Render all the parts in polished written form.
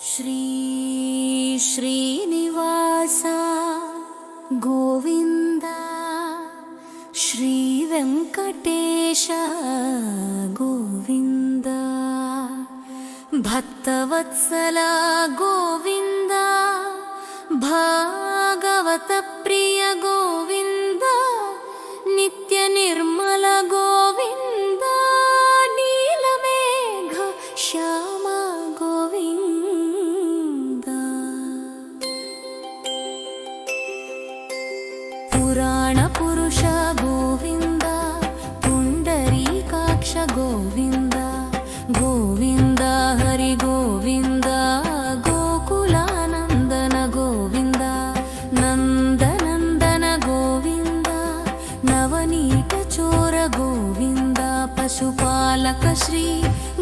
श्री श्रीनिवास गोविंद श्री वेंकटेश गोविंद भक्तवत्सल गोविंद भागवत प्रिय गोविंद नित्य निर्मल गोविंद नीलमेघ श्याम गोविंद पुराण पुरुष गोविंद पुंडरीकाक्ष गोविंद गोविंद हरि गोविंद गोकुलानंदन गोविंद नंदनंदन गोविंद नवनीत चोर गोविंद पशुपालक श्री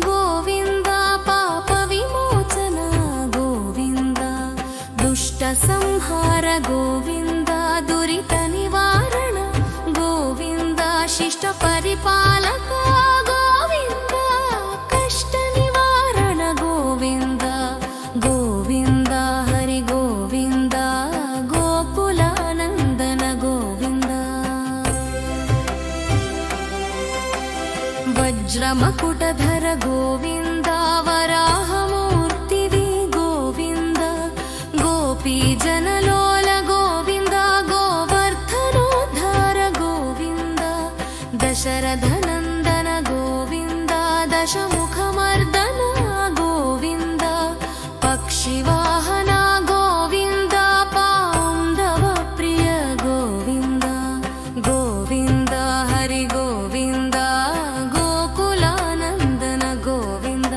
गोविंद पाप विमोचन गोविंद दुष्ट संहार गोविंद दुरित निवारण गोविंद शिष्ट परिपालक गोविंद कष्ट निवारण गोविंद गोविंद हरि गोविंद गोकुलानंदन गोविंद वज्रमकुटधर गोविंद वराहमूर्तिवि गोविंद गोपीजनलोल गोविंद गोवर्धनोद्धार गोविंद दशरथनन्दन गोविंद दशमुखमर्दन गोविंद पक्षिवाहन गोविंद पाण्डवप्रिय गोविंद गोविंद हरि गोविंद गोकुलानन्दन गोविंद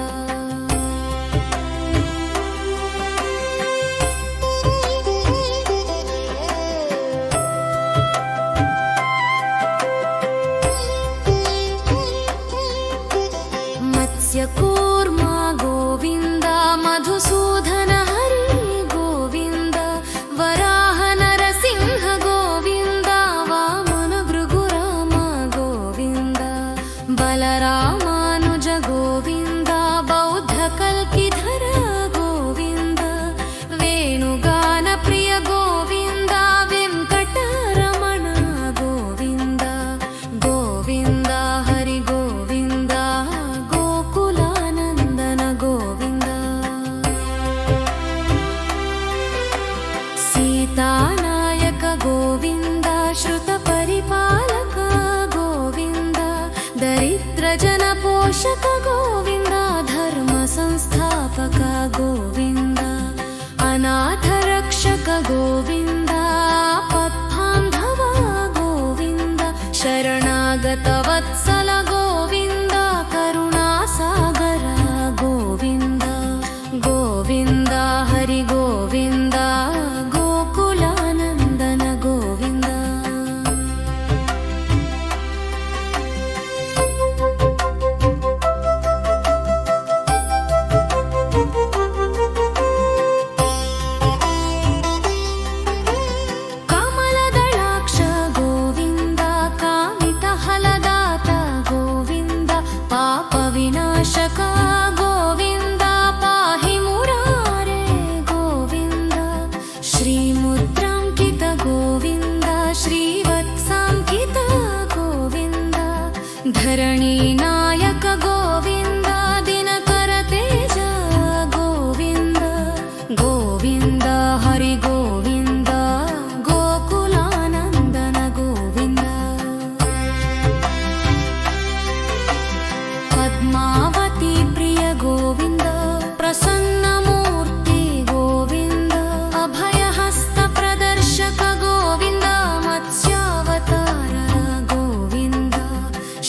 मत्स्यकूर्मा गोविंद मधुसूदन हरि गोविंद वराह नरसिंह गोविंद वामन भृगुराम गोविंद बलरामानुज गोविंद बौद्ध कल्किधर गोविंद वेणुगान प्रिय गोविंद वेंकटरमण गोविंद गोविंद हरि गोविंद गोकुलानंदन गोविंद सीतानायक गोविंद श्रुत परिपालक गोविंद दरिद्र जन पोषक गोविंद धर्म संस्थापक गोविंद अनाथ रक्षक गोविंद पद्बान्धव गोविंद शरणागत वत्सल गोविंद करुणासागर गोविंद गोविंद हरि गोविंद गोकुलानंदन गोविंद कमलदलाक्ष गोविंद कामितफलदाता गोविंद पापविनाशक गोविंद पाहि मुरारे गोविंद श्रीमुद्राङ्कित गोविन्द श्रीवत्साङ्कित गोविन्द धरणीनायक गोविन्द दिनकर तेज गोविन्द गोविन्द हरि गोविन्द गोकुलानन्दन गोविन्द पद्मावती प्रिय गोविन्द प्रसन्नमूर्ति गोविन्द अभयहस्त प्रदर्शक गोविन्द मत्स्यावतार गोविन्द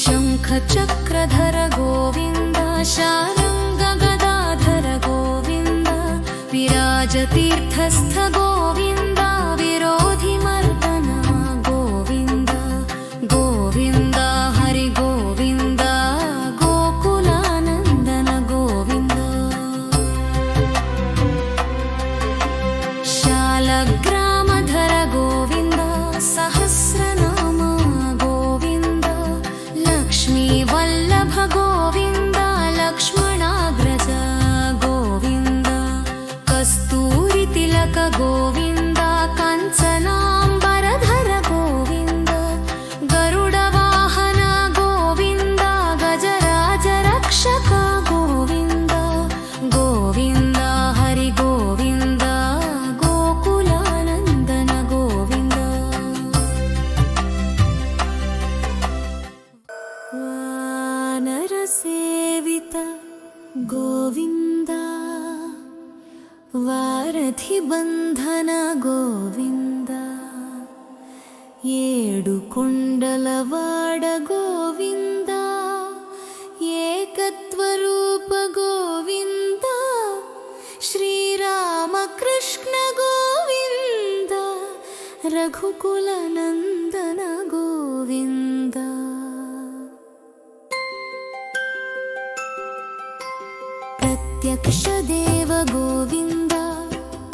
शङ्खचक्रधर गोविन्द शार्ङ्ग गदाधर गोविन्द विराजतीर्थस्थ गोविन्द विरोधिमर्दन गोविन्द गोविन्द हरि गोविन्द गोकुलानन्दन गोविन्द शालग्रामधर गोविन्द सहस्रनाम गोविन्द लक्ष्मीवल्लभ गोविन्द लक्ष्मणाग्रज गोविन्द ಗೋವಿಂದ ವಾರಧಿ ಬಂಧನ ಗೋವಿಂದ ಏಡು ಕೊಂಡಲವಾಡ ಗೋವಿಂದ ಏಕತ್ವರೂಪ ಗೋವಿಂದ ಶ್ರೀರಾಮ ಕೃಷ್ಣ ಗೋವಿಂದ ರಘುಕುಲ ನಂದನ ಗೋವಿಂದ प्रत्यक्ष देव गोविंद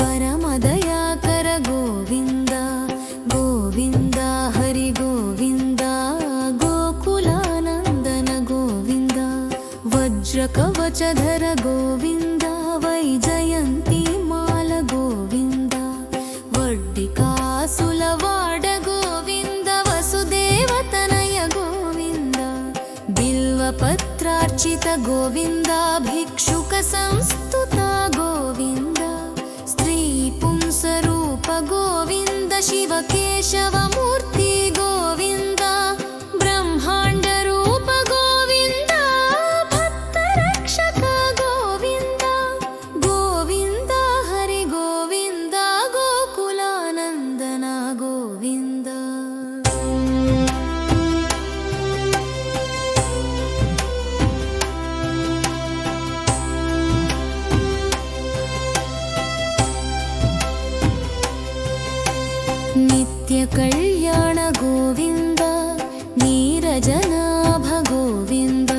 परम दयाकर गोविंद गोविंद हरि गोविंद गोकुलानंदन गोविंद वज्र कवचधर गोविंद वैजयंती माल गोविंद वड्डिकासुलवाड गोविंद वसुदेव तनय गोविंद बिल्वपत्रार्चित गोविंद भिक्षुक संस्तुत गोविंद स्त्री पुंसरूप गोविंद शिव केशव मूर्ति गोविंद ब्रह्मांड रूप गोविंद भक्त रक्षक गोविंद गोविंद हरि गोविंद गोकुलानंदन गोविंद नित्य कल्याण गोविंद नीरजनाभ गोविंद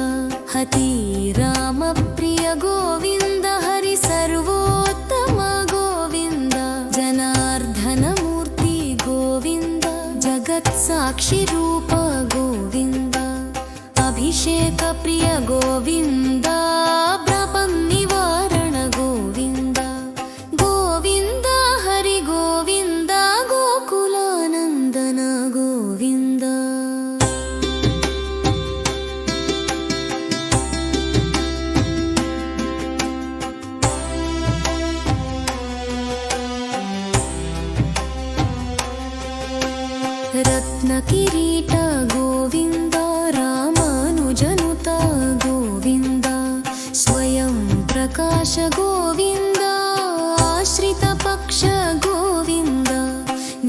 हति राम प्रिय गोविंद हरि सर्वोत्तम गोविंद जनार्दन मूर्ति गोविंद जगत् साक्षी रूप गोविंद अभिषेक प्रिय गोविंद निवारण गोविंद गोविंद हरि गोविंद गोकुलानंदन गोविंद रत्न किरीट गोविंद रामानुजनुत गोविंद स्वयं प्रकाश गोविंद आश्रित पक्ष गोविंद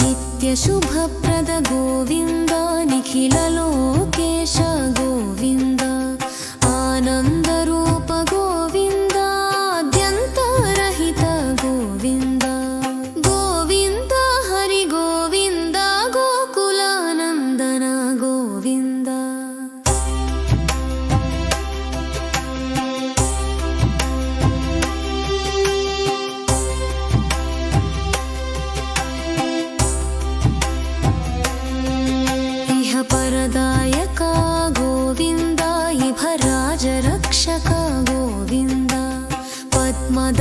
नित्य शुभप्रद गोविंद निखिल लोकेश गोविंद आनंद रूप गोविंद आद्यंत रहित गोविंद गोविंद हरि गोविंद गोकुलानंदन गोविंद इह परदायक गोविंद इह राजरक्षक गोविंद पद्मद